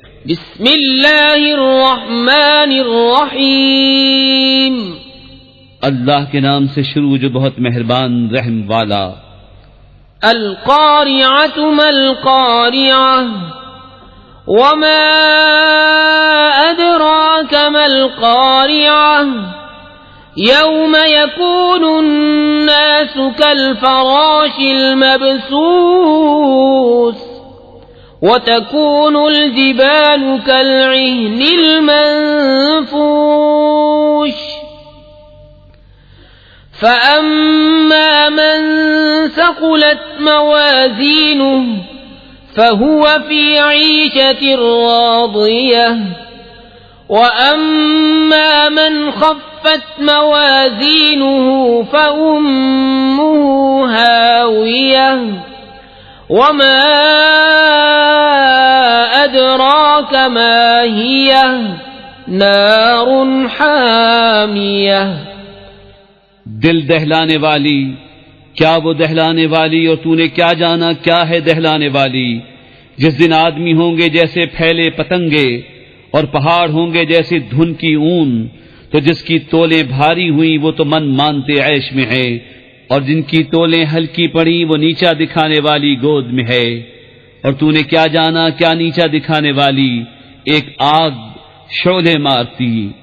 बिस्मिल्लाहिर्रहमानिर्रहीम। अल्लाह के नाम से शुरू जो बहुत मेहरबान रहम वाला। अल क़ारिअतु मल क़ारिअह वमा अदराक मल क़ारिअह यौम यकूनु अन्नासु कल फ़राशिल मबसूस वतकूनुल जिबालु कलइह्निल मंफूश फ़अम्मा मन सक़ुलत मवाज़ीनुहु फ़हुव फ़ी ईशतिर राज़ियह वअम्मा मन ख़फ़्फ़त मवाज़ीनुहु फ़उम्मुहु हावियह वमा अदराक मा हियह नारुन हामियह। दिल दहलाने वाली, क्या वो दहलाने वाली और तूने क्या जाना क्या है दहलाने वाली। जिस दिन आदमी होंगे जैसे फैले पतंगे और पहाड़ होंगे जैसे धुन की ऊन, तो जिसकी तोलें भारी हुई वो तो मन मानते ऐश में है, और जिनकी तोलें हल्की पड़ी वो नीचा दिखाने वाली गोद में है। और तूने क्या जाना क्या नीचा दिखाने वाली, एक आग शोले मारती।